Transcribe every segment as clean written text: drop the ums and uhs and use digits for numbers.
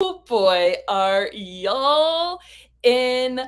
Oh boy, are y'all in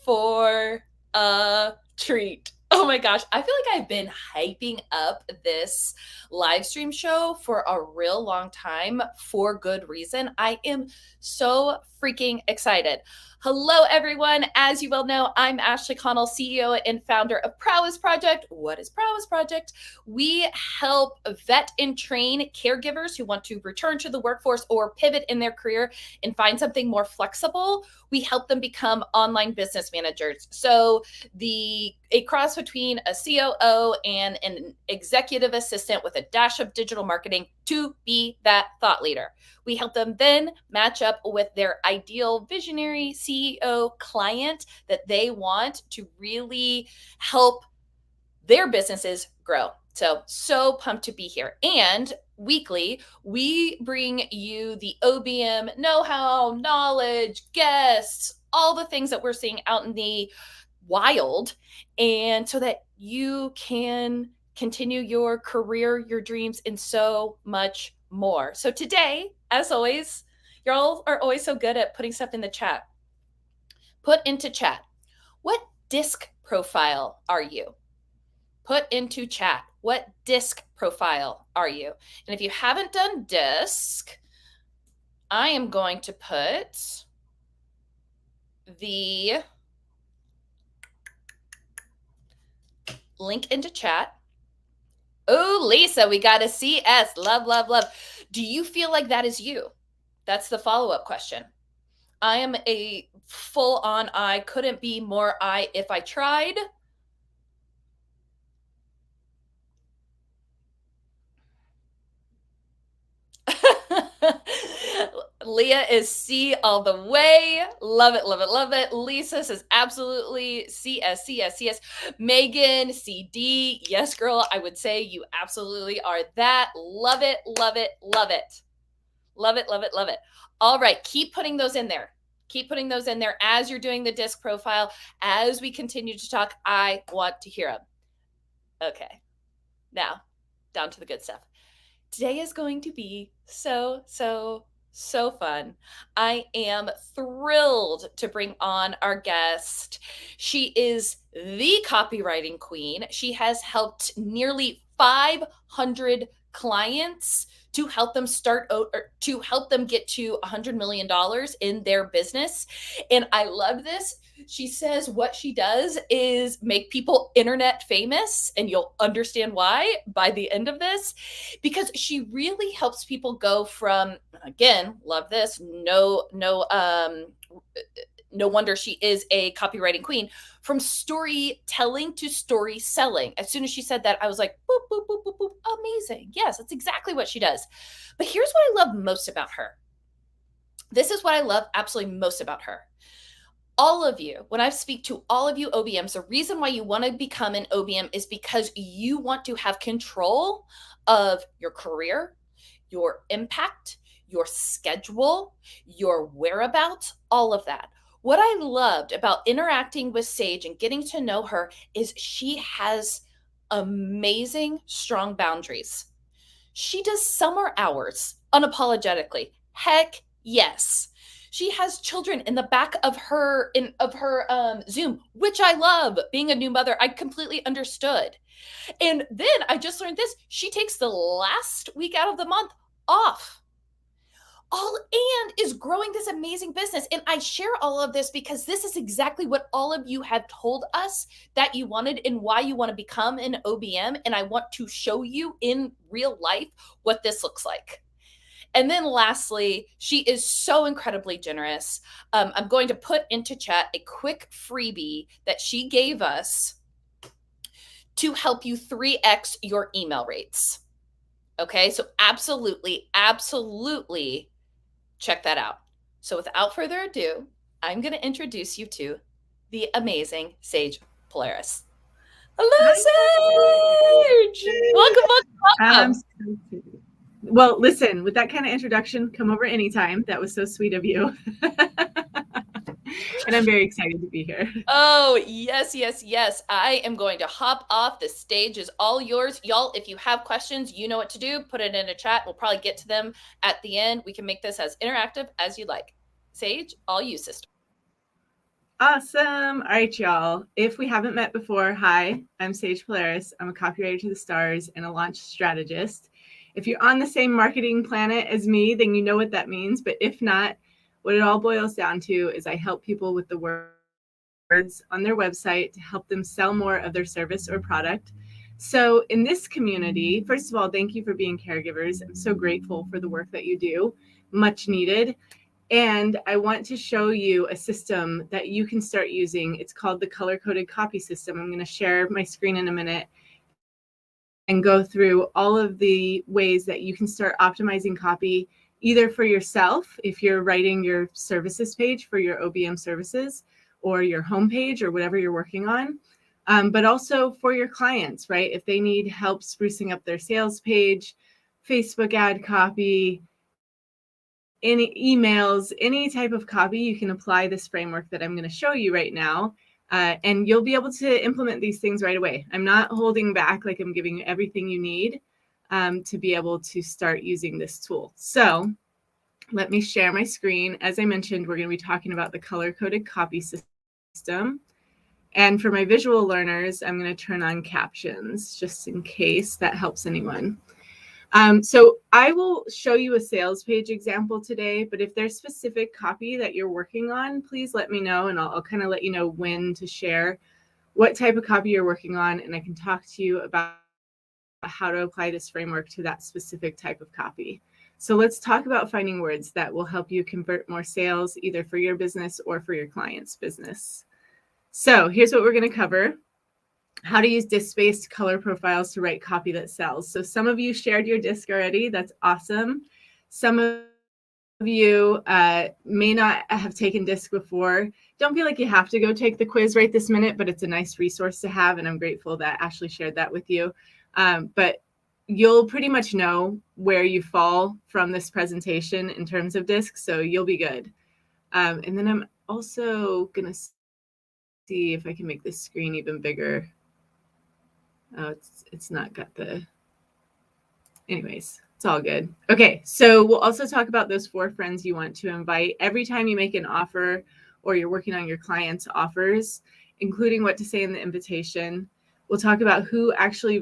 for a treat. Oh my gosh, I feel like I've been hyping up this live stream show for a real long time for good reason. I am so freaking excited. Hello, everyone. As you well know, I'm Ashley Connell, CEO and founder of Prowess Project. What is Prowess Project? We help vet and train caregivers who want to return to the workforce or pivot in their career and find something more flexible. We help them become online business managers. So a cross between a COO and an executive assistant with a dash of digital marketing to be that thought leader. We help them then match up with their ideal visionary CEO client that they want to really help their businesses grow. So pumped to be here. And weekly, we bring you the OBM know-how, knowledge, guests, all the things that we're seeing out in the wild, and so that you can continue your career, your dreams, and so much more. So today, as always, y'all are always so good at putting stuff in the chat. Put into chat, what disc profile are you? Put into chat, what disc profile are you? And if you haven't done disc, I am going to put the link into chat. Oh, Lisa, we got a CS. Love, love, love. Do you feel like that is you? That's the follow-up question. I am a full-on I, couldn't be more I if I tried. Leah is C all the way. Love it, love it, love it. Lisa says absolutely CS, CS, CS. Megan, CD. Yes, girl, I would say you absolutely are that. Love it, love it, love it. Love it, love it, love it. All right, keep putting those in there. Keep putting those in there as you're doing the disc profile. As we continue to talk, I want to hear them. Okay, now down to the good stuff. Today is going to be so fun. I am thrilled to bring on our guest. She is the copywriting queen. She has helped nearly 500 clients to help them to help them get to $100 million in their business. And I love this. She says what she does is make people internet famous, and you'll understand why by the end of this, because she really helps people go from, again, love this, no wonder she is a copywriting queen, from storytelling to story selling. As soon as she said that, I was like, boop, boop, boop, boop, boop. Amazing. Yes, that's exactly what she does. But here's what I love most about her. This is what I love absolutely most about her. All of you, when I speak to all of you OBMs, the reason why you want to become an OBM is because you want to have control of your career, your impact, your schedule, your whereabouts, all of that. What I loved about interacting with Sage and getting to know her is she has amazing, strong boundaries. She does summer hours unapologetically. Heck yes. She has children in the back of her Zoom, which I love. Being a new mother, I completely understood. And then I just learned this. She takes the last week out of the month off. All and is growing this amazing business. And I share all of this because this is exactly what all of you have told us that you wanted and why you want to become an OBM. And I want to show you in real life what this looks like. And then lastly, she is so incredibly generous. I'm going to put into chat a quick freebie that she gave us to help you 3x your email rates. Okay, so absolutely check that out. So without further ado, I'm going to introduce you to the amazing Sage Polaris. Hello, Sage! Welcome. Well, listen, with that kind of introduction, come over anytime. That was so sweet of you. And I'm very excited to be here. Oh, yes, yes, yes. I am going to hop off. The stage is all yours. Y'all, if you have questions, you know what to do. Put it in a chat. We'll probably get to them at the end. We can make this as interactive as you like. Sage, all you, sister. Awesome. All right, y'all. If we haven't met before, hi, I'm Sage Polaris. I'm a copywriter to the stars and a launch strategist. If you're on the same marketing planet as me, then you know what that means. But if not, what it all boils down to is I help people with the words on their website to help them sell more of their service or product. So, in this community, first of all, thank you for being caregivers. I'm so grateful for the work that you do, much needed. And I want to show you a system that you can start using. It's called the color coded copy system. I'm going to share my screen in a minute and go through all of the ways that you can start optimizing copy, either for yourself, if you're writing your services page for your OBM services or your homepage or whatever you're working on, but also for your clients, right? If they need help sprucing up their sales page, Facebook ad copy, any emails, any type of copy, you can apply this framework that I'm going to show you right now. And you'll be able to implement these things right away. I'm not holding back, like I'm giving you everything you need to be able to start using this tool. So let me share my screen. As I mentioned, we're going to be talking about the color-coded copy system. And for my visual learners, I'm going to turn on captions just in case that helps anyone. So I will show you a sales page example today, but if there's specific copy that you're working on, please let me know and I'll kind of let you know when to share what type of copy you're working on, and I can talk to you about how to apply this framework to that specific type of copy. So let's talk about finding words that will help you convert more sales, either for your business or for your client's business. So here's what we're going to cover. How to use disc-based color profiles to write copy that sells. So some of you shared your disc already. That's awesome. Some of you may not have taken disc before. Don't feel like you have to go take the quiz right this minute, but it's a nice resource to have, and I'm grateful that Ashley shared that with you. But you'll pretty much know where you fall from this presentation in terms of disc, so you'll be good. And then I'm also going to see if I can make this screen even bigger. Oh, it's not got the, anyways, it's all good. Okay, so we'll also talk about those 4 friends you want to invite every time you make an offer or you're working on your clients' offers, including what to say in the invitation. We'll talk about who actually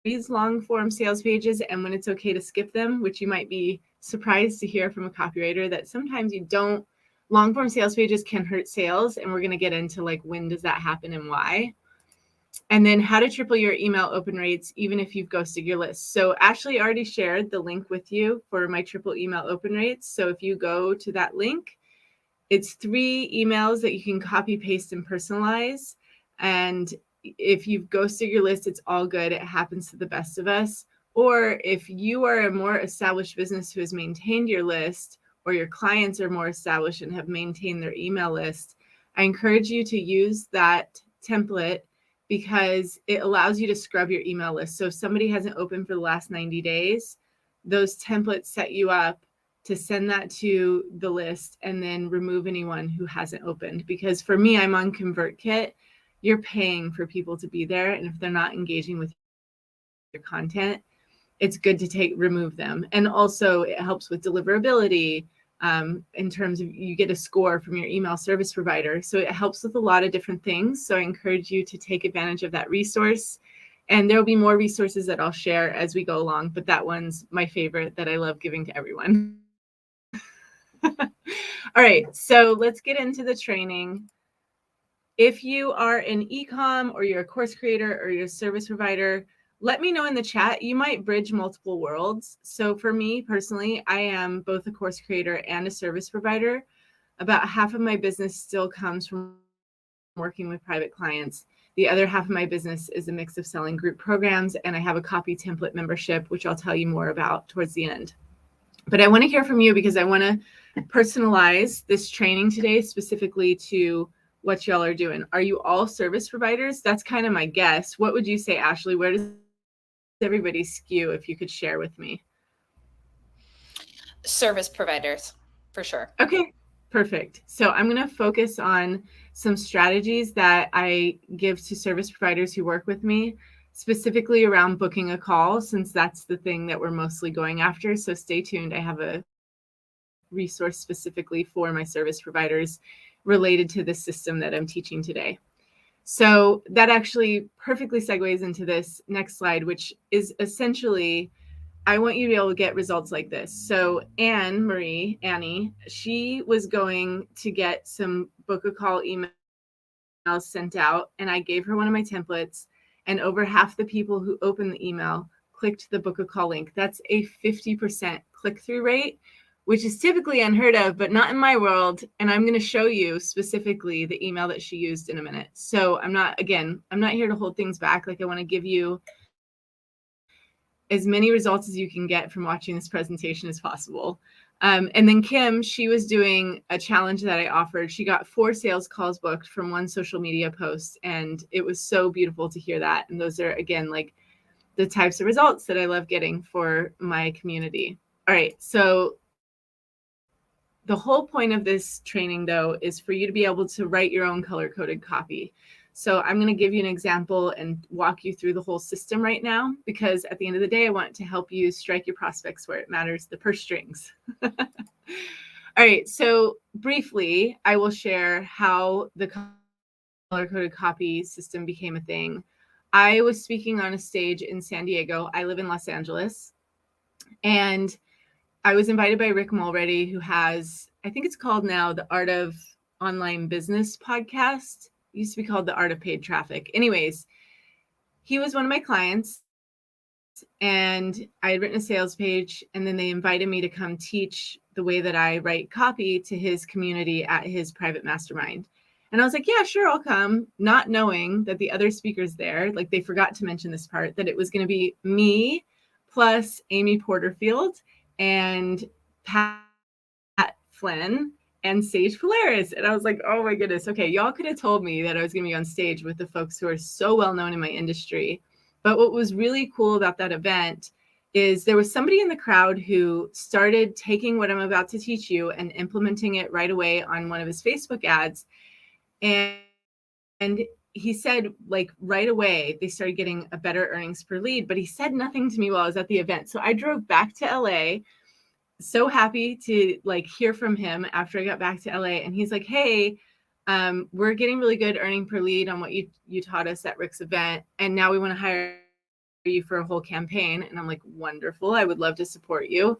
reads long form sales pages and when it's okay to skip them, which you might be surprised to hear from a copywriter that sometimes you don't. Long form sales pages can hurt sales, and we're going to get into like when does that happen and why. And then how to triple your email open rates, even if you've ghosted your list. So Ashley already shared the link with you for my triple email open rates. So if you go to that link, it's 3 emails that you can copy, paste, and personalize. And if you've ghosted your list, it's all good. It happens to the best of us. Or if you are a more established business who has maintained your list, or your clients are more established and have maintained their email list, I encourage you to use that template because it allows you to scrub your email list. So if somebody hasn't opened for the last 90 days, those templates set you up to send that to the list and then remove anyone who hasn't opened. Because for me, I'm on ConvertKit. You're paying for people to be there. And if they're not engaging with your content, it's good to remove them. And also it helps with deliverability in terms of you get a score from your email service provider. So it helps with a lot of different things. So I encourage you to take advantage of that resource. And there'll be more resources that I'll share as we go along, but that one's my favorite that I love giving to everyone. All right, so let's get into the training. If you are an e-com or you're a course creator or you're a service provider, let me know in the chat. You might bridge multiple worlds. So for me personally, I am both a course creator and a service provider. About half of my business still comes from working with private clients. The other half of my business is a mix of selling group programs, and I have a copy template membership, which I'll tell you more about towards the end. But I want to hear from you because I want to personalize this training today specifically to what y'all are doing. Are you all service providers? That's kind of my guess. What would you say, Ashley? Where does everybody skew, if you could share with me? Service providers, for sure. Okay, Perfect. So I'm going to focus on some strategies that I give to service providers who work with me, specifically around booking a call, since that's the thing that we're mostly going after. So stay tuned. I have a resource specifically for my service providers related to this system that I'm teaching today. So that actually perfectly segues into this next slide, which is essentially, I want you to be able to get results like this. So Annie, she was going to get some book a call emails sent out, and I gave her one of my templates, and over half the people who opened the email clicked the book a call link. That's a 50% click-through rate, which is typically unheard of, but not in my world. And I'm going to show you specifically the email that she used in a minute. So I'm not here to hold things back. Like, I want to give you as many results as you can get from watching this presentation as possible. And then Kim, she was doing a challenge that I offered. She got 4 sales calls booked from one social media post, and it was so beautiful to hear that. And those are, again, like the types of results that I love getting for my community. All right, so the whole point of this training, though, is for you to be able to write your own color-coded copy. So I'm going to give you an example and walk you through the whole system right now, because at the end of the day, I want to help you strike your prospects where it matters, the purse strings. All right, so briefly, I will share how the color-coded copy system became a thing. I was speaking on a stage in San Diego. I live in Los Angeles. And I was invited by Rick Mulready, who has, I think it's called now, the Art of Online Business podcast. It used to be called the Art of Paid Traffic. Anyways, he was one of my clients, and I had written a sales page, and then they invited me to come teach the way that I write copy to his community at his private mastermind. And I was like, yeah, sure, I'll come, not knowing that the other speakers there, like, they forgot to mention this part, that it was going to be me plus Amy Porterfield and Pat Flynn and Sage Polaris. And I was like, oh my goodness. Okay, y'all could have told me that I was going to be on stage with the folks who are so well known in my industry. But what was really cool about that event is there was somebody in the crowd who started taking what I'm about to teach you and implementing it right away on one of his Facebook ads. And he said, like, right away, they started getting a better earnings per lead, but he said nothing to me while I was at the event. So I drove back to LA, so happy to like hear from him after I got back to LA. And he's like, hey, we're getting really good earning per lead on what you taught us at Rick's event. And now we want to hire you for a whole campaign. And I'm like, wonderful. I would love to support you.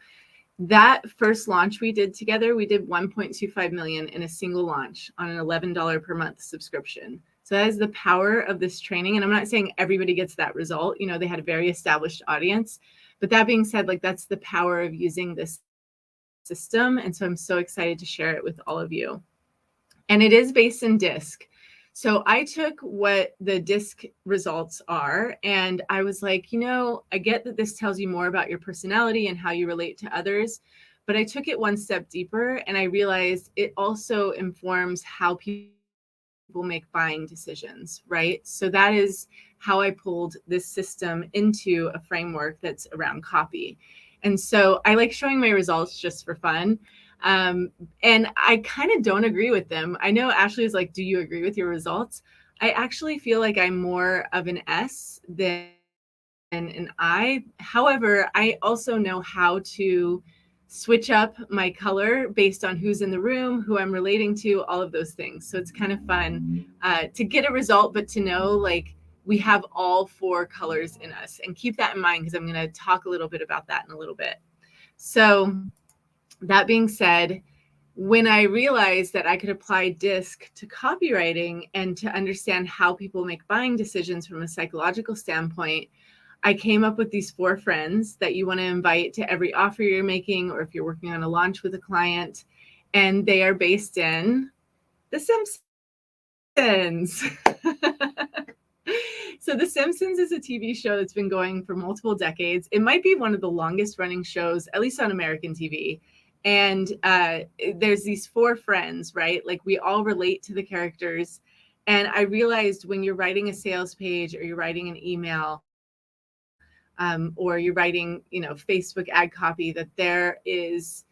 That first launch we did together, we did 1.25 million in a single launch on an $11 per month subscription. So that is the power of this training. And I'm not saying everybody gets that result. You know, they had a very established audience. But that being said, like, that's the power of using this system. And so I'm so excited to share it with all of you. And it is based in DISC. So I took what the DISC results are, and I was like, I get that this tells you more about your personality and how you relate to others, but I took it one step deeper, and I realized it also informs how people make buying decisions, right? So that is how I pulled this system into a framework that's around copy. And so I like showing my results just for fun. And I kind of don't agree with them. I know Ashley is like, do you agree with your results? I actually feel like I'm more of an S than an I. However, I also know how to switch up my color based on who's in the room, who I'm relating to, all of those things. So it's kind of fun to get a result, but to know, like, we have all 4 colors in us. And keep that in mind, because I'm going to talk a little bit about that in a little bit. So that being said, when I realized that I could apply DISC to copywriting and to understand how people make buying decisions from a psychological standpoint, I came up with these 4 friends that you want to invite to every offer you're making, or if you're working on a launch with a client. And they are based in The Simpsons. So The Simpsons is a TV show that's been going for multiple decades. It might be one of the longest running shows, at least on American TV. And there's these 4 friends, right? Like, we all relate to the characters. And I realized when you're writing a sales page, or you're writing an email, or you're writing, Facebook ad copy, that there is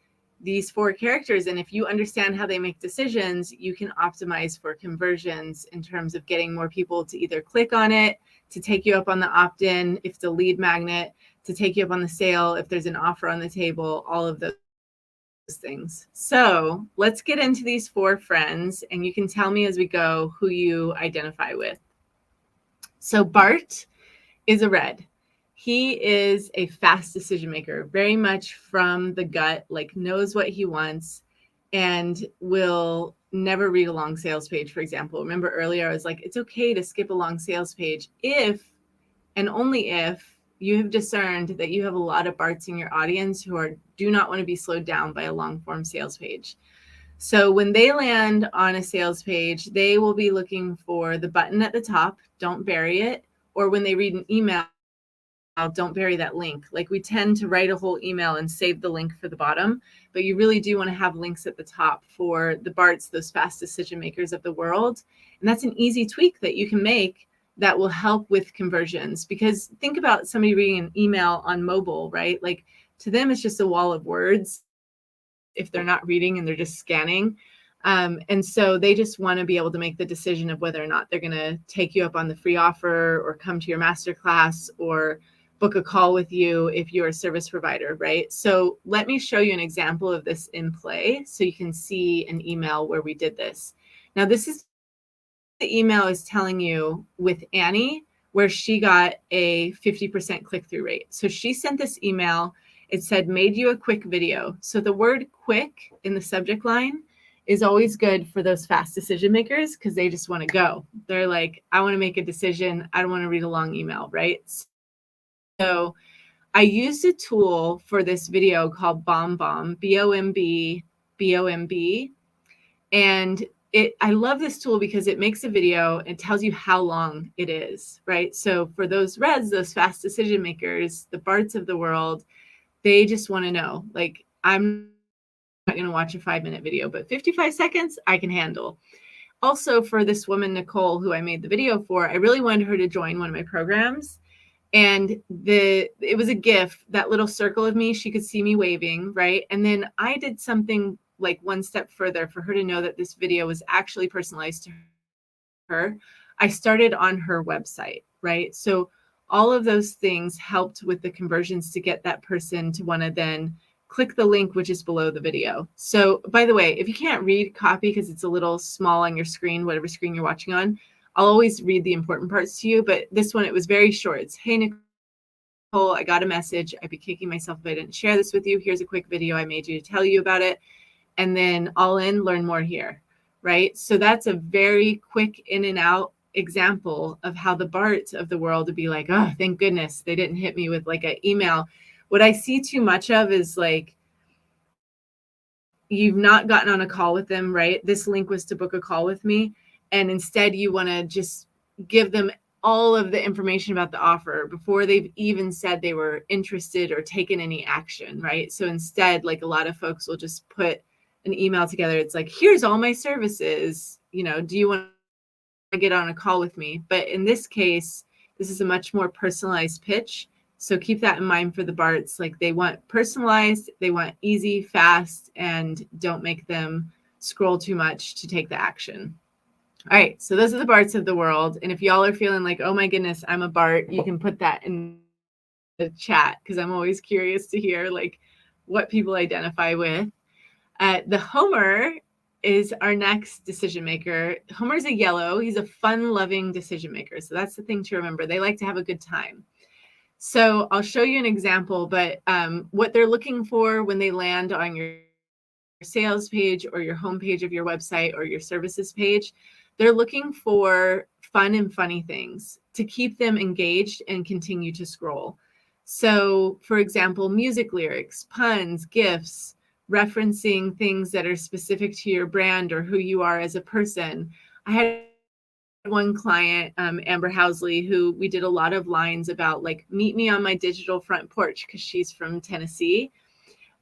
these 4 characters. And if you understand how they make decisions, you can optimize for conversions in terms of getting more people to either click on it, to take you up on the opt-in, if it's a lead magnet, to take you up on the sale, if there's an offer on the table, all of those things. So let's get into these 4 friends, and you can tell me as we go who you identify with. So Bart is a red. He is a fast decision maker, very much from the gut, like knows what he wants, and will never read a long sales page, for example. Remember earlier, I was like, it's okay to skip a long sales page if, and only if, you have discerned that you have a lot of Barts in your audience who do not want to be slowed down by a long form sales page. So when they land on a sales page, they will be looking for the button at the top, don't bury it, or when they read an email, don't bury that link. Like we tend to write a whole email and save the link for the bottom, but you really do want to have links at the top for the Barts, those fast decision makers of the world. And that's an easy tweak that you can make that will help with conversions. Because think about somebody reading an email on mobile, right? Like to them, it's just a wall of words if they're not reading and they're just scanning. And so they just want to be able to make the decision of whether or not they're going to take you up on the free offer or come to your masterclass or book a call with you if you're a service provider, right? So let me show you an example of this in play so you can see an email where we did this. Now, this is the email is telling you with Annie where she got a 50% click-through rate. So she sent this email. It said, made you a quick video. So the word quick in the subject line is always good for those fast decision makers because they just want to go. They're like, I want to make a decision. I don't want to read a long email, right? So I used a tool for this video called BombBomb, B-O-M-B, B-O-M-B. And I love this tool because it makes a video and tells you how long it is, right? So for those reds, those fast decision makers, the Barts of the world, they just want to know, like, I'm not going to watch a 5-minute video, but 55 seconds I can handle. Also for this woman, Nicole, who I made the video for, I really wanted her to join one of my programs. And it was a GIF, that little circle of me, she could see me waving, right? And then I did something like one step further for her to know that this video was actually personalized to her. I started on her website, right? So all of those things helped with the conversions to get that person to want to then click the link, which is below the video. So by the way, if you can't read copy because it's a little small on your screen, whatever screen you're watching on, I'll always read the important parts to you. But this one, it was very short. It's, hey, Nicole, I got a message. I'd be kicking myself if I didn't share this with you. Here's a quick video I made you to tell you about it. And then all in, learn more here, right? So that's a very quick in and out example of how the Barts of the world would be like, oh, thank goodness they didn't hit me with like an email. What I see too much of is like, you've not gotten on a call with them, right? This link was to book a call with me. And instead you want to just give them all of the information about the offer before they've even said they were interested or taken any action, right? So instead, like a lot of folks will just put an email together. It's like, here's all my services. You know, do you want to get on a call with me? But in this case, this is a much more personalized pitch. So keep that in mind for the Barts. Like they want personalized, they want easy, fast, and don't make them scroll too much to take the action. All right, so those are the Barts of the world. And if y'all are feeling like, oh my goodness, I'm a Bart, you can put that in the chat because I'm always curious to hear like what people identify with. The Homer is our next decision maker. Homer's a yellow. He's a fun-loving decision maker. So that's the thing to remember. They like to have a good time. So I'll show you an example, but what they're looking for when they land on your sales page or your homepage of your website or your services page, they're looking for fun and funny things to keep them engaged and continue to scroll. So for example, music lyrics, puns, GIFs, referencing things that are specific to your brand or who you are as a person. I had one client, Amber Housley, who we did a lot of lines about like, meet me on my digital front porch because she's from Tennessee.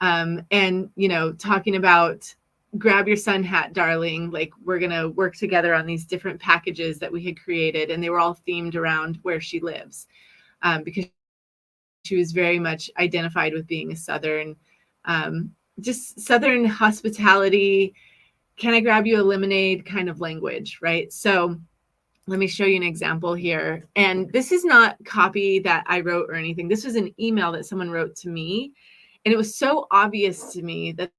And, you know, talking about grab your sun hat, darling, like we're going to work together on these different packages that we had created. And they were all themed around where she lives because she was very much identified with being a Southern just Southern hospitality, can I grab you a lemonade kind of language, right? So let me show you an example here. And this is not copy that I wrote or anything. This was an email that someone wrote to me. And it was so obvious to me that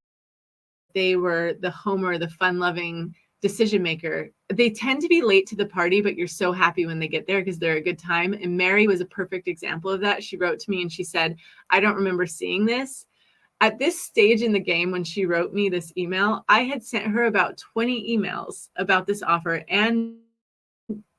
they were the homer, the fun-loving decision maker. They tend to be late to the party, but you're so happy when they get there because they're a good time. And Mary was a perfect example of that. She wrote to me and she said, I don't remember seeing this. At this stage in the game, when she wrote me this email, I had sent her about 20 emails about this offer. And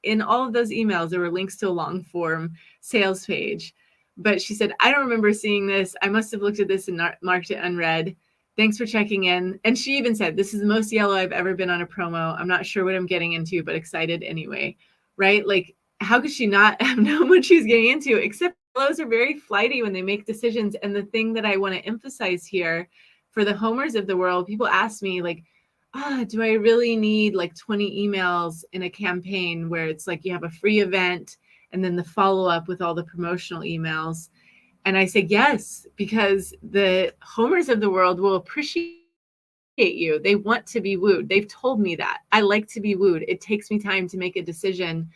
in all of those emails, there were links to a long form sales page. But she said, I don't remember seeing this. I must have looked at this and marked it unread. Thanks for checking in. And she even said, this is the most yellow I've ever been on a promo. I'm not sure what I'm getting into, but excited anyway. Right? Like, how could she not have known what she was getting into? Except yellows are very flighty when they make decisions. And the thing that I want to emphasize here for the homers of the world, people ask me, like, do I really need like 20 emails in a campaign where it's like you have a free event and then the follow-up with all the promotional emails? And I say yes, because the homers of the world will appreciate you. They want to be wooed. They've told me that. I like to be wooed. It takes me time to make a decision.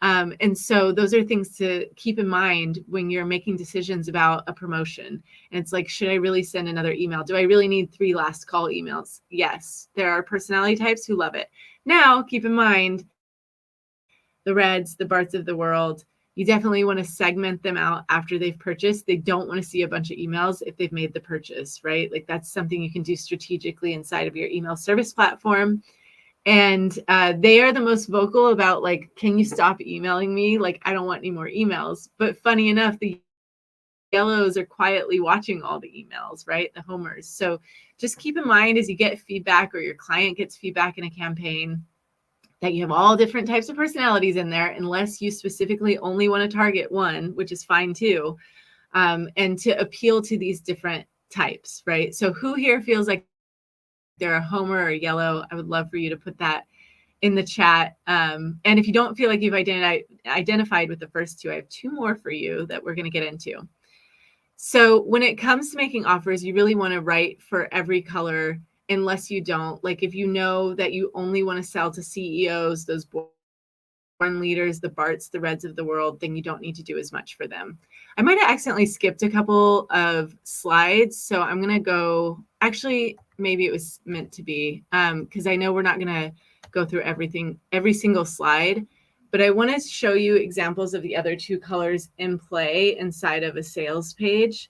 And so those are things to keep in mind when you're making decisions about a promotion. And it's like, should I really send another email? Do I really need 3 last call emails? Yes. There are personality types who love it. Now, keep in mind, the Reds, the Barts of the world, you definitely want to segment them out after they've purchased. They don't want to see a bunch of emails if they've made the purchase, right? Like that's something you can do strategically inside of your email service platform. And they are the most vocal about like, can you stop emailing me? Like, I don't want any more emails. But funny enough, the yellows are quietly watching all the emails, right? The homers. So just keep in mind as you get feedback or your client gets feedback in a campaign that you have all different types of personalities in there, unless you specifically only want to target one, which is fine too. And to appeal to these different types, right? So who here feels like they're a homer or a yellow? I would love for you to put that in the chat. And if you don't feel like you've identified with the first two, I have 2 more for you that we're going to get into. So when it comes to making offers, you really want to write for every color, unless you don't. Like if you know that you only want to sell to CEOs, those born leaders, the Barts, the Reds of the world, then you don't need to do as much for them. I might have accidentally skipped a couple of slides. So I'm going to go, actually, maybe it was meant to be, because I know we're not going to go through every single slide, but I want to show you examples of the other 2 colors in play inside of a sales page.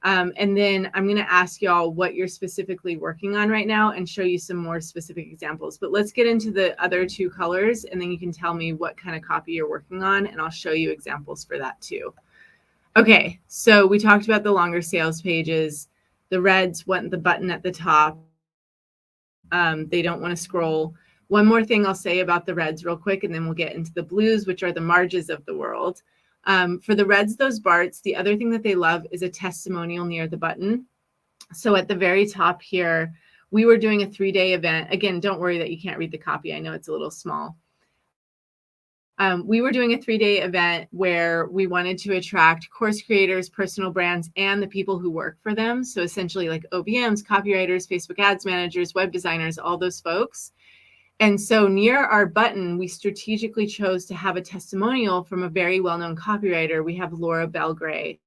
And then I'm going to ask y'all what you're specifically working on right now and show you some more specific examples. But let's get into the other 2 colors, and then you can tell me what kind of copy you're working on, and I'll show you examples for that too. Okay, so we talked about the longer sales pages. The Reds want the button at the top. They don't want to scroll. One more thing I'll say about the Reds real quick, and then we'll get into the blues, which are the Marges of the world. For the Reds, those Barts, the other thing that they love is a testimonial near the button. So at the very top here, we were doing a 3-day event. Again, don't worry that you can't read the copy. I know it's a little small. We were doing a 3-day event where we wanted to attract course creators, personal brands, and the people who work for them. So essentially like OBMs, copywriters, Facebook ads managers, web designers, all those folks. And so near our button, we strategically chose to have a testimonial from a very well-known copywriter. We have Laura Belgray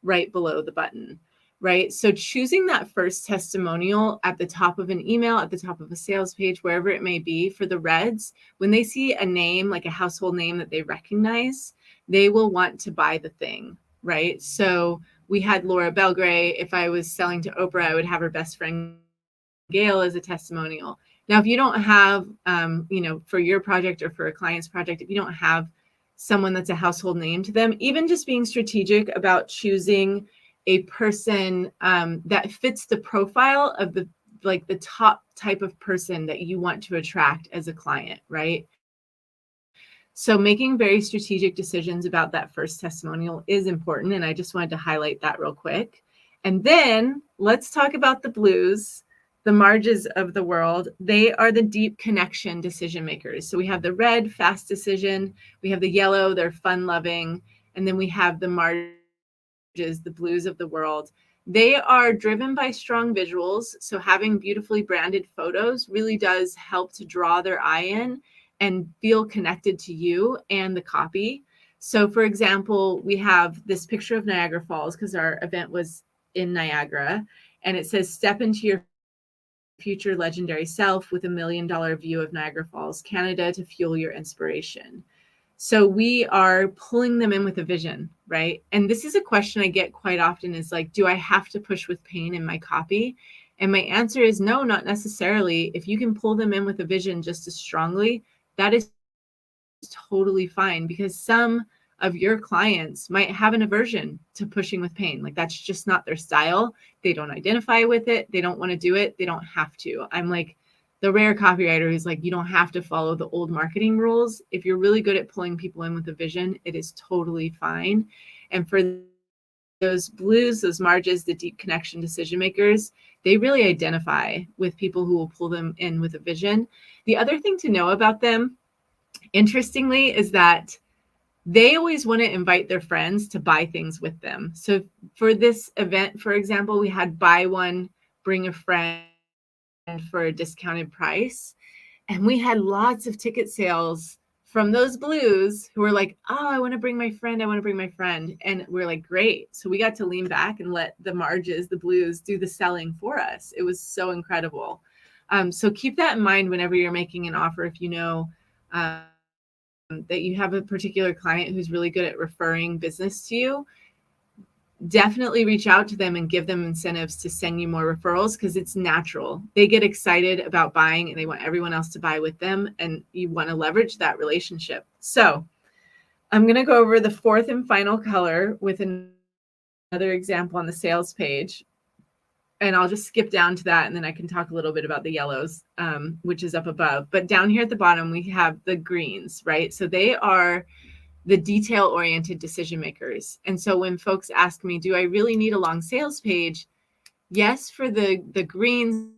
right below the button, right? So choosing that first testimonial at the top of an email, at the top of a sales page, wherever it may be, for the Reds, when they see a name, like a household name that they recognize, they will want to buy the thing, right? So we had Laura Belgray. If I was selling to Oprah, I would have her best friend Gail as a testimonial. Now, if you don't have, for your project or for a client's project, if you don't have someone that's a household name to them, even just being strategic about choosing a person that fits the profile of the top type of person that you want to attract as a client, right? So making very strategic decisions about that first testimonial is important. And I just wanted to highlight that real quick. And then let's talk about the blues. The Marges of the world, they are the deep connection decision makers. So we have the red, fast decision. We have the yellow, they're fun loving. And then we have the Marges, the blues of the world. They are driven by strong visuals. So having beautifully branded photos really does help to draw their eye in and feel connected to you and the copy. So for example, we have this picture of Niagara Falls because our event was in Niagara, and it says, "Step into your future legendary self with $1 million view of Niagara Falls, Canada, to fuel your inspiration." So we are pulling them in with a vision, right? And this is a question I get quite often, is like, do I have to push with pain in my copy? And my answer is no, not necessarily. If you can pull them in with a vision just as strongly, that is totally fine, because some of your clients might have an aversion to pushing with pain. Like that's just not their style. They don't identify with it. They don't want to do it. They don't have to. I'm like the rare copywriter who's like, you don't have to follow the old marketing rules. If you're really good at pulling people in with a vision, it is totally fine. And for those blues, those marges, the deep connection decision makers, they really identify with people who will pull them in with a vision. The other thing to know about them, interestingly, is that they always want to invite their friends to buy things with them. So for this event, for example, we had buy one, bring a friend for a discounted price. And we had lots of ticket sales from those blues who were like, "Oh, I want to bring my friend. I want to bring my friend." And we're like, great. So we got to lean back and let the marges, the blues, do the selling for us. It was so incredible. So keep that in mind whenever you're making an offer. If you know that you have a particular client who's really good at referring business to you, definitely reach out to them and give them incentives to send you more referrals, because it's natural. They get excited about buying and they want everyone else to buy with them, and you want to leverage that relationship. So I'm going to go over the fourth and final color with another example on the sales page. And I'll just skip down to that, and then I can talk a little bit about the yellows, which is up above. But down here at the bottom, we have the greens, right? So they are the detail-oriented decision makers. And so when folks ask me, do I really need a long sales page? Yes, for the greens,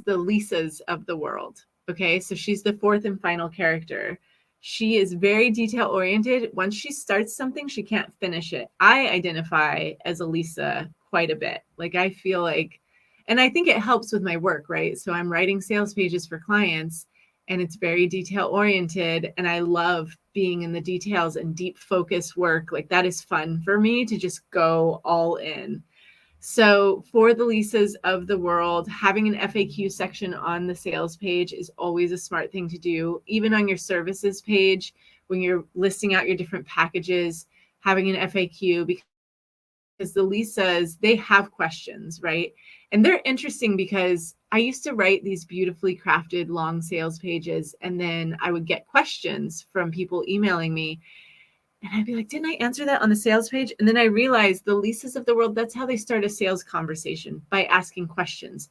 the Lisas of the world. Okay, so she's the fourth and final character. She is very detail-oriented. Once she starts something, she can't finish it. I identify as a Lisa quite a bit. Like I feel like, and I think it helps with my work, right? So I'm writing sales pages for clients, and it's very detail oriented, and I love being in the details and deep focus work. Like that is fun for me to just go all in. So for the Lisas of the world, having an FAQ section on the sales page is always a smart thing to do. Even on your services page, when you're listing out your different packages, having an FAQ, because the Lisas, they have questions, right? And they're interesting because I used to write these beautifully crafted long sales pages, and then I would get questions from people emailing me. And I'd be like, didn't I answer that on the sales page? And then I realized the Lisas of the world, that's how they start a sales conversation, by asking questions.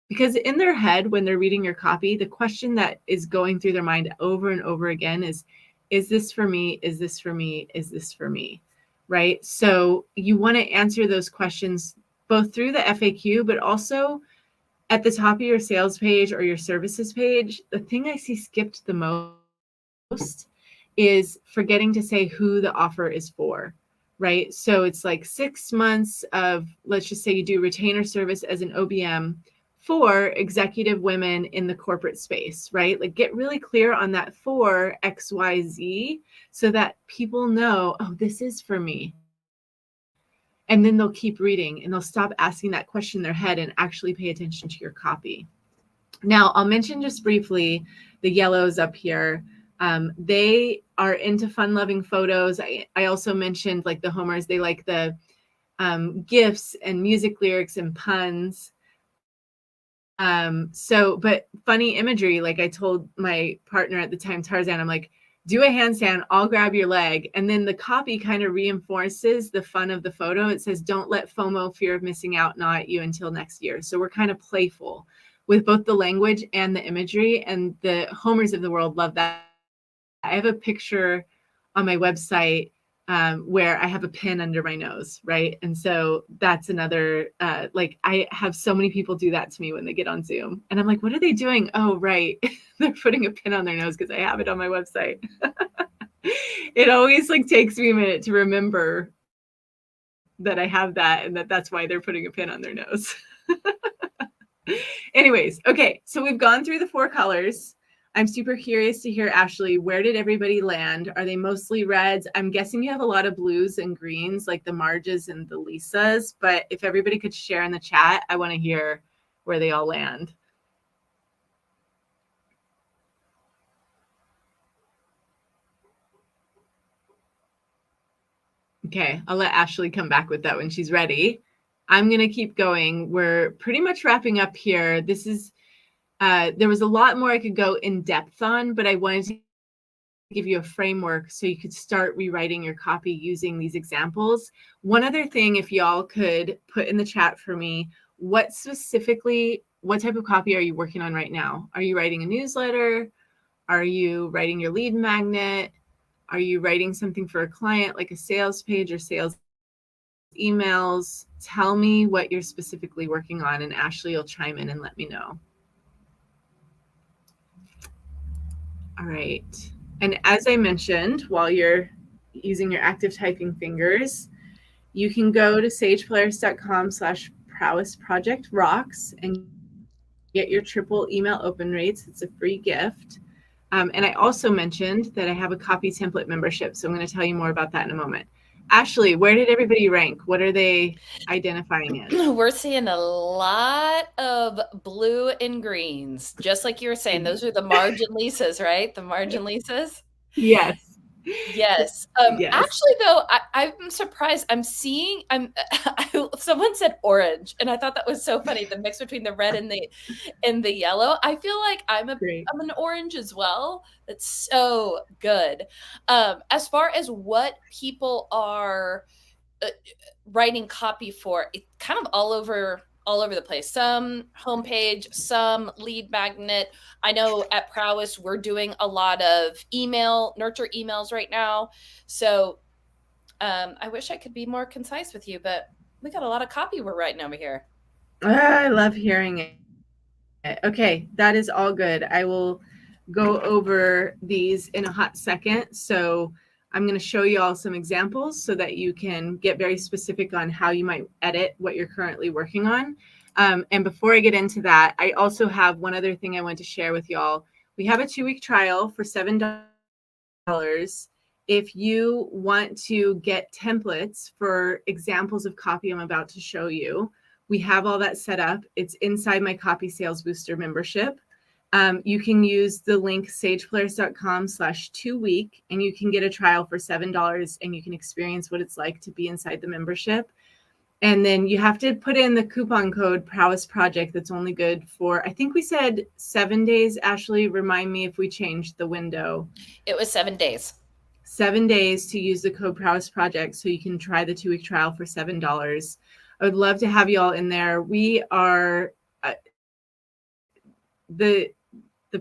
Because in their head, when they're reading your copy, the question that is going through their mind over and over again is this for me? Is this for me? Is this for me? Right? So you want to answer those questions both through the FAQ, but also at the top of your sales page or your services page. The thing I see skipped the most is forgetting to say who the offer is for, right? So it's like 6 months of, let's just say you do retainer service as an OBM for executive women in the corporate space, right? Like get really clear on that for XYZ so that people know, oh, this is for me. And then they'll keep reading and they'll stop asking that question in their head and actually pay attention to your copy. Now, I'll mention just briefly the yellows up here. They are into fun-loving photos. I also mentioned like the homers, they like the gifs and music lyrics and puns. But funny imagery, like I told my partner at the time, Tarzan, I'm like, do a handstand, I'll grab your leg. And then the copy kind of reinforces the fun of the photo. It says, don't let FOMO, fear of missing out, gnaw at you until next year. So we're kind of playful with both the language and the imagery, and the homers of the world love that. I have a picture on my website where I have a pin under my nose, right? And so that's another, like I have so many people do that to me when they get on Zoom. And I'm like, what are they doing? Oh, right. They're putting a pin on their nose because I have it on my website. It always like takes me a minute to remember that I have that and that's why they're putting a pin on their nose. Anyways, okay, so we've gone through the 4 colors. I'm super curious to hear, Ashley, where did everybody land? Are they mostly reds? I'm guessing you have a lot of blues and greens, like the Marges and the Lisas, but if everybody could share in the chat, I want to hear where they all land. Okay, I'll let Ashley come back with that when she's ready. I'm going to keep going. We're pretty much wrapping up here. This is, there was a lot more I could go in depth on, but I wanted to give you a framework so you could start rewriting your copy using these examples. One other thing, if y'all could put in the chat for me, what type of copy are you working on right now? Are you writing a newsletter? Are you writing your lead magnet? Are you writing something for a client, like a sales page or sales emails? Tell me what you're specifically working on, and Ashley will chime in and let me know. All right. And as I mentioned, while you're using your active typing fingers, you can go to sagepolaris.com/Prowess Project Rocks and get your triple email open rates. It's a free gift. And I also mentioned that I have a copy template membership, so I'm going to tell you more about that in a moment. Ashley, where did everybody rank? What are they identifying as? We're seeing a lot of blue and greens, just like you were saying. Those are the Marge and Lisas, right? The Marge and Lisas? Yes. Yes. Yes. Actually, though, I'm surprised. Someone said orange, and I thought that was so funny. The mix between the red and the yellow. I feel like I'm an orange as well. That's so good. As far as what people are writing copy for, it's kind of all over the place. Some homepage, some lead magnet. I know at Prowess we're doing a lot of nurture emails right now. So I wish I could be more concise with you, but we got a lot of copy we're writing over here. I love hearing it. Okay, that is all good. I will go over these in a hot second. So I'm going to show you all some examples so that you can get very specific on how you might edit what you're currently working on. And before I get into that, I also have one other thing I want to share with y'all. We have a 2-week trial for $7. If you want to get templates for examples of copy I'm about to show you, we have all that set up. It's inside my Copy Sales Booster membership. You can use the link sagepolaris.com/2week, and you can get a trial for $7, and you can experience what it's like to be inside the membership. And then you have to put in the coupon code Prowess Project. That's only good for, I think we said 7 days. Ashley, remind me if we changed the window. It was 7 days. 7 days to use the code Prowess Project so you can try the 2-week trial for $7. I would love to have you all in there. We are the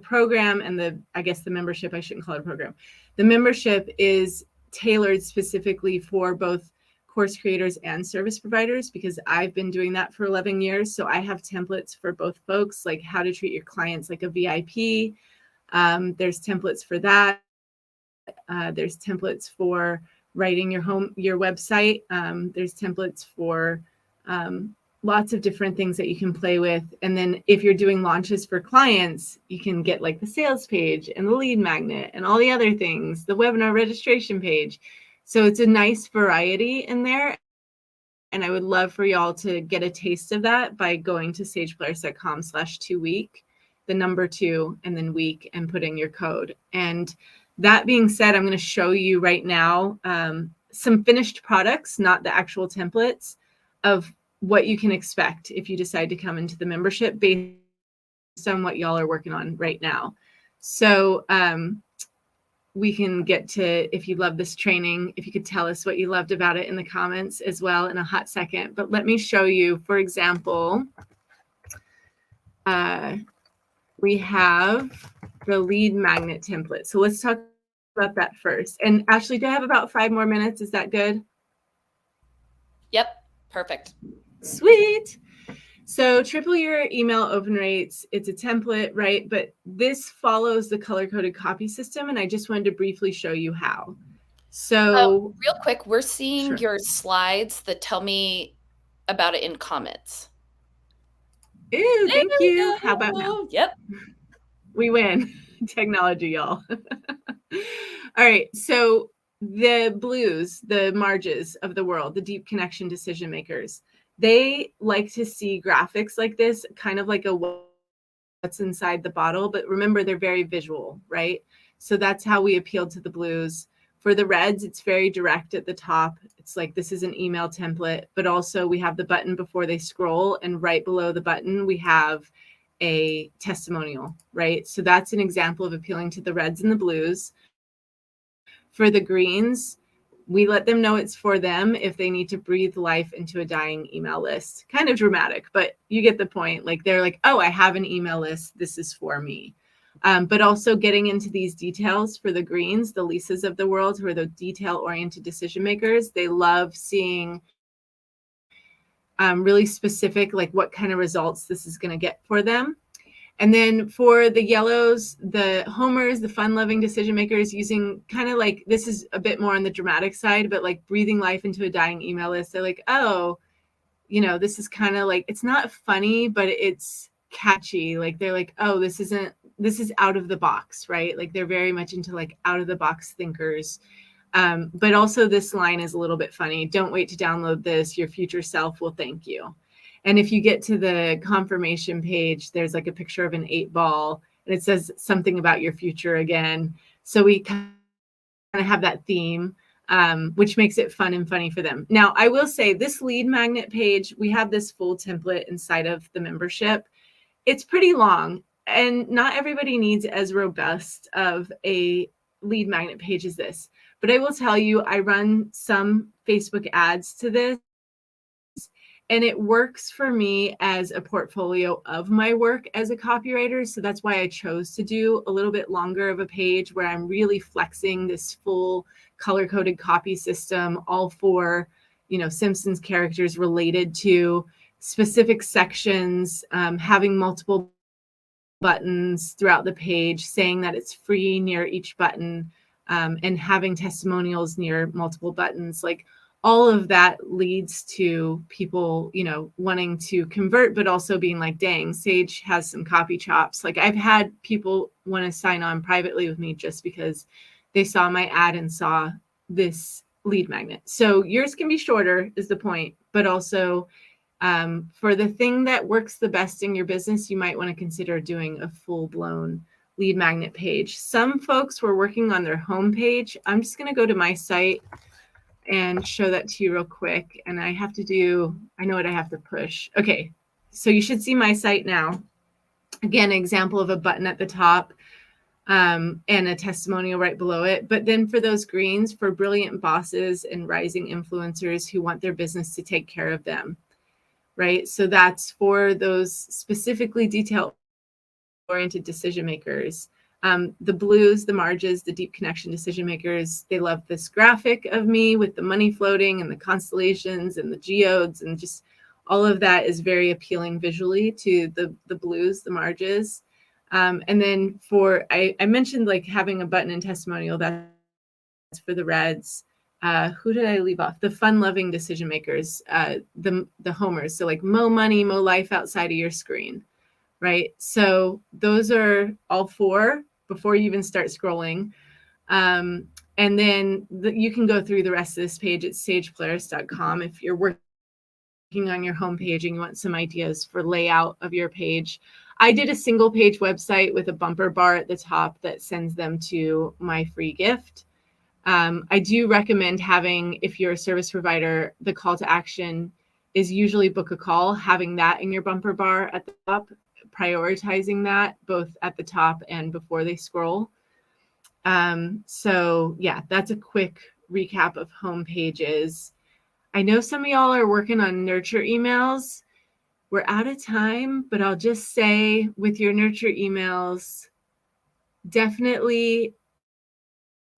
program and I guess the membership, I shouldn't call it a program. The membership is tailored specifically for both course creators and service providers, because I've been doing that for 11 years. So I have templates for both folks, like how to treat your clients like a VIP. There's templates for that. There's templates for writing your website. There's templates for lots of different things that you can play with. And then if you're doing launches for clients, you can get like the sales page and the lead magnet and all the other things, the webinar registration page. So it's a nice variety in there. And I would love for y'all to get a taste of that by going to sagepolaris.com/2week, the number 2, and then week, and put in your code. And that being said, I'm going to show you right now some finished products, not the actual templates, of what you can expect if you decide to come into the membership based on what y'all are working on right now. So we can get to, if you love this training, if you could tell us what you loved about it in the comments as well in a hot second. But let me show you, for example, we have the lead magnet template. So let's talk about that first. And Ashley, do I have about 5 more minutes? Is that good? Yep. Perfect. Sweet. So triple your email open rates. It's a template, right? But this follows the color-coded copy system, and I just wanted to briefly show you how. So, Real quick, we're seeing sure. your slides that tell me about it in comments. Ew, There thank we you. How about now? go. Yep. We win. Technology, y'all. All right. So the blues, the marges of the world, the deep connection decision makers, they like to see graphics like this, kind of like a what's inside the bottle. But remember, they're very visual, right? So that's how we appeal to the blues. For the reds, it's very direct at the top. It's like this is an email template, but also we have the button before they scroll, and right below the button, we have a testimonial, right? So that's an example of appealing to the reds and the blues. For the greens, we let them know it's for them if they need to breathe life into a dying email list. Kind of dramatic, but you get the point. Like they're like, oh, I have an email list. This is for me. But also getting into these details for the greens, the Lisas of the world, who are the detail-oriented decision makers. They love seeing really specific, like what kind of results this is going to get for them. And then for the yellows, the homers, the fun-loving decision makers, using kind of like, this is a bit more on the dramatic side, but like breathing life into a dying email list. They're like, oh, this is kind of like, it's not funny, but it's catchy. Like they're like, oh, this is out of the box, right? Like they're very much into like out of the box thinkers. But also this line is a little bit funny. Don't wait to download this. Your future self will thank you. And if you get to the confirmation page, there's like a picture of an 8-ball and it says something about your future again. So we kind of have that theme, which makes it fun and funny for them. Now, I will say this lead magnet page, we have this full template inside of the membership. It's pretty long and not everybody needs as robust of a lead magnet page as this. But I will tell you, I run some Facebook ads to this, and it works for me as a portfolio of my work as a copywriter. So that's why I chose to do a little bit longer of a page where I'm really flexing this full color-coded copy system, all for, Simpsons characters related to specific sections, having multiple buttons throughout the page, saying that it's free near each button, and having testimonials near multiple buttons. Like all of that leads to people, wanting to convert, but also being like, dang, Sage has some copy chops. Like I've had people want to sign on privately with me just because they saw my ad and saw this lead magnet. So yours can be shorter is the point, but also for the thing that works the best in your business, you might want to consider doing a full-blown lead magnet page. Some folks were working on their home page. I'm just going to go to my site and show that to you real quick. And I know what I have to push. Okay, so you should see my site now. Again, example of a button at the top, and a testimonial right below it. But then for those greens, for brilliant bosses and rising influencers who want their business to take care of them. Right? So that's for those specifically detail-oriented decision makers. The blues, the marges, the deep connection decision makers, they love this graphic of me with the money floating and the constellations and the geodes, and just all of that is very appealing visually to the blues, the marges. And then I mentioned like having a button and testimonial, that's for the reds. Who did I leave off? The fun-loving decision makers, the homers. So like mo money, mo life outside of your screen, right? So those are all 4 before you even start scrolling. And then you can go through the rest of this page at sagepolaris.com if you're working on your homepage and you want some ideas for layout of your page. I did a single page website with a bumper bar at the top that sends them to my free gift. I do recommend having, if you're a service provider, the call to action is usually book a call, having that in your bumper bar at the top, prioritizing that both at the top and before they scroll. So yeah, that's a quick recap of home pages. I know some of y'all are working on nurture emails. We're out of time, but I'll just say with your nurture emails, definitely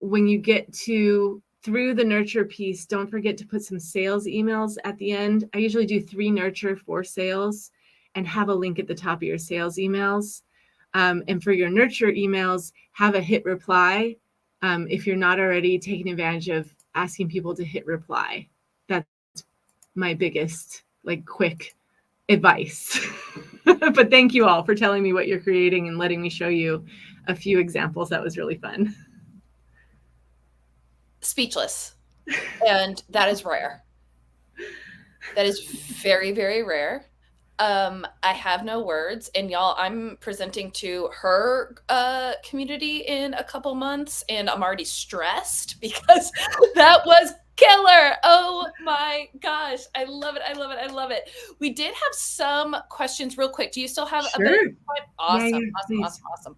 when you get through the nurture piece, don't forget to put some sales emails at the end. I usually do 3 nurture, 4 sales, and have a link at the top of your sales emails. And for your nurture emails, have a hit reply if you're not already taking advantage of asking people to hit reply. That's my biggest, like, quick advice. But thank you all for telling me what you're creating and letting me show you a few examples. That was really fun. Speechless. And that is rare. That is very, very rare. I have no words. And y'all, I'm presenting to her community in a couple months, and I'm already stressed because that was killer. Oh my gosh. I love it. I love it. I love it. We did have some questions real quick. Do you still have a bit of Sure. time? Yeah, Awesome. yeah, Awesome. please. Awesome.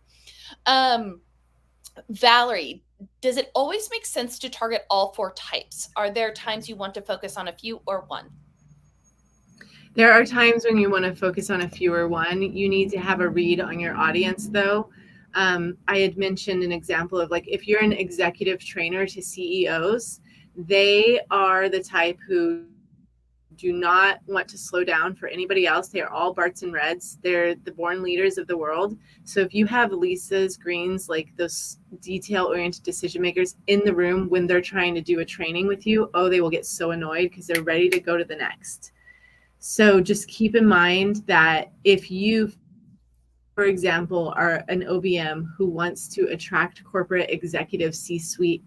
Awesome. Valerie, does it always make sense to target all 4 types? Are there times you want to focus on a few or one? There are times when you want to focus on a few or one. You need to have a read on your audience, though. I had mentioned an example of, like, if you're an executive trainer to CEOs, they are the type who do not want to slow down for anybody else. They are all Barts and Reds. They're the born leaders of the world. So if you have Lisa's, Greens, like those detail-oriented decision makers in the room when they're trying to do a training with you, oh, they will get so annoyed because they're ready to go to the next. So just keep in mind that if you, for example, are an OBM who wants to attract corporate executive C-suite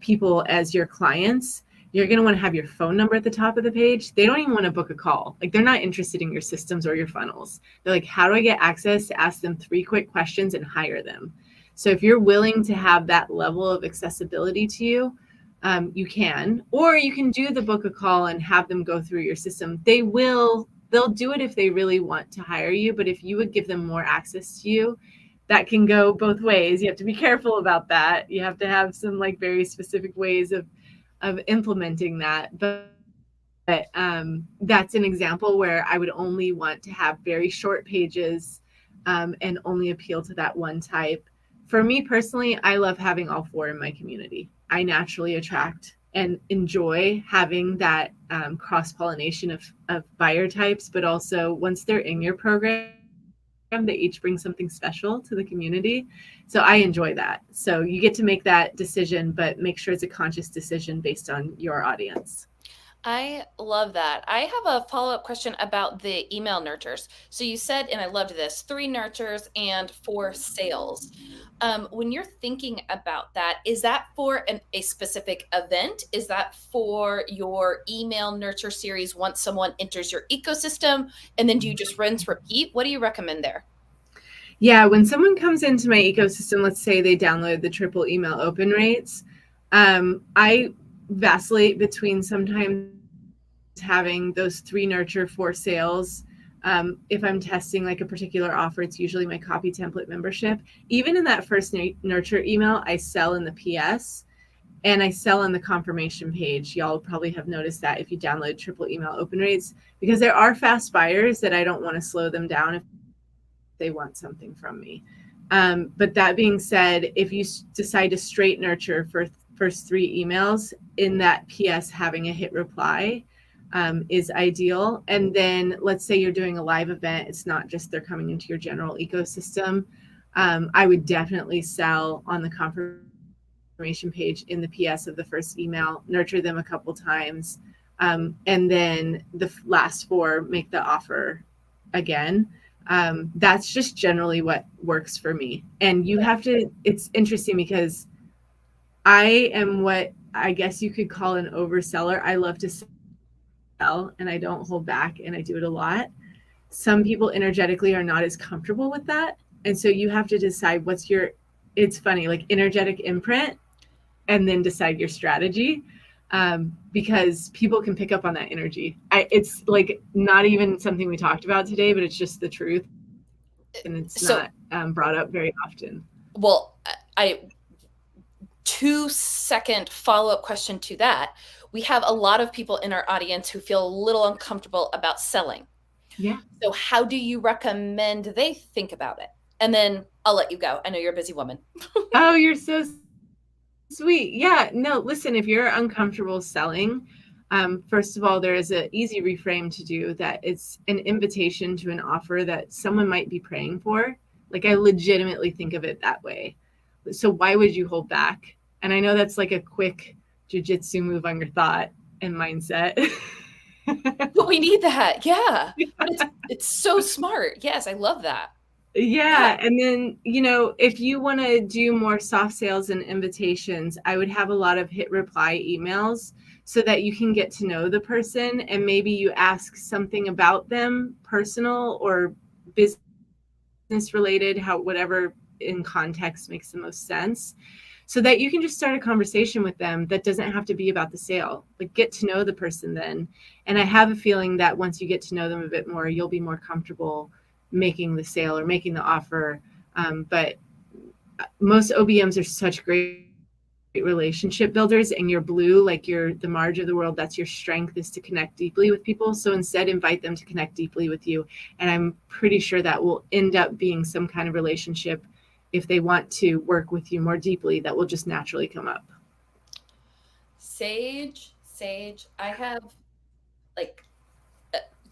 people as your clients, you're going to want to have your phone number at the top of the page. They don't even want to book a call. Like, they're not interested in your systems or your funnels. They're like, how do I get access to ask them 3 quick questions and hire them? So if you're willing to have that level of accessibility to you, you can, or you can do the book a call and have them go through your system. They'll do it if they really want to hire you, but if you would give them more access to you, that can go both ways. You have to be careful about that. You have to have some, like, very specific ways of implementing that. But that's an example where I would only want to have very short pages and only appeal to that one type. For me personally, I love having all 4 in my community. I naturally attract and enjoy having that cross-pollination of buyer types, but also once they're in your program, they each bring something special to the community. So I enjoy that. So you get to make that decision, but make sure it's a conscious decision based on your audience. I love that. I have a follow-up question about the email nurtures. So you said, and I loved this, 3 nurtures and 4 sales. When you're thinking about that, is that for a specific event? Is that for your email nurture series once someone enters your ecosystem? And then do you just rinse, repeat? What do you recommend there? Yeah, when someone comes into my ecosystem, let's say they download the triple email open rates, I vacillate between sometimes having those 3 nurture, 4 sales. If I'm testing like a particular offer, it's usually my copy template membership. Even in that first nurture email, I sell in the PS and I sell on the confirmation page. Y'all probably have noticed that if you download triple email open rates, because there are fast buyers that I don't want to slow them down if they want something from me. But that being said, if you decide to straight nurture for first 3 emails, in that PS, having a hit reply is ideal. And then let's say you're doing a live event, it's not just they're coming into your general ecosystem. I would definitely sell on the confirmation page in the PS of the first email, nurture them a couple times, and then the last 4 make the offer again. That's just generally what works for me. And you have to, it's interesting because I am what I guess you could call an overseller. I love to sell and I don't hold back and I do it a lot. Some people energetically are not as comfortable with that. And so you have to decide what's your, it's funny, like energetic imprint, and then decide your strategy. Because people can pick up on that energy. It's like not even something we talked about today, but it's just the truth. And it's So, not brought up very often. well, I 2-second follow-up question to that. We have a lot of people in our audience who feel a little uncomfortable about selling. Yeah. So how do you recommend they think about it? And then I'll let you go. I know you're a busy woman. Oh, you're so sweet. Yeah. No, listen, if you're uncomfortable selling, first of all, there is an easy reframe to do that. It's an invitation to an offer that someone might be praying for. Like, I legitimately think of it that way. So why would you hold back? And I know that's like a quick jujitsu move on your thought and mindset. But we need that. Yeah. But it's so smart. Yes, I love that. Yeah. Yeah. And then, if you want to do more soft sales and invitations, I would have a lot of hit reply emails so that you can get to know the person, and maybe you ask something about them, personal or business related, how whatever in context makes the most sense, so that you can just start a conversation with them that doesn't have to be about the sale. Like, get to know the person then. And I have a feeling that once you get to know them a bit more, you'll be more comfortable making the sale or making the offer. But most OBMs are such great relationship builders, and you're blue, like you're the Marge of the world. That's your strength, is to connect deeply with people. So instead, invite them to connect deeply with you. And I'm pretty sure that will end up being some kind of relationship, if they want to work with you more deeply, that will just naturally come up. Sage, I have like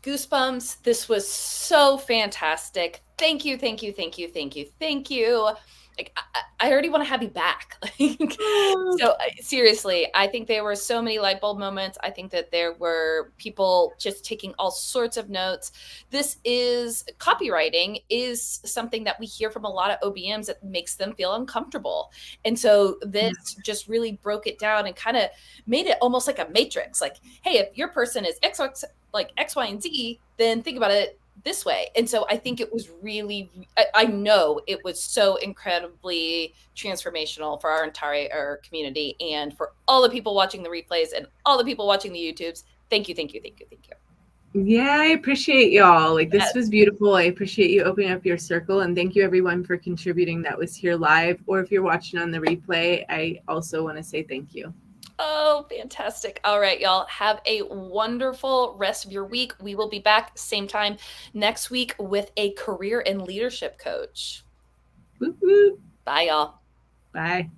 goosebumps. This was so fantastic. Thank you, thank you, thank you, thank you, thank you. Like, I already want to have you back. So seriously, I think there were so many light bulb moments. I think that there were people just taking all sorts of notes. This is copywriting is something that we hear from a lot of OBMs that makes them feel uncomfortable. And so this just really broke it down and kind of made it almost like a matrix. Like, hey, if your person is like X, Y, and Z, then think about it this way. And so I think it was really, I know it was so incredibly transformational for our entire community and for all the people watching the replays and all the people watching the YouTubes. Thank you, thank you, thank you, thank you. Yeah, I appreciate y'all. Like, this was beautiful. I appreciate you opening up your circle, and thank you everyone for contributing that was here live, or if you're watching on the replay, I also want to say thank you. Oh, fantastic. All right, y'all. Have a wonderful rest of your week. We will be back same time next week with a career and leadership coach. Woo-hoo. Bye, y'all. Bye.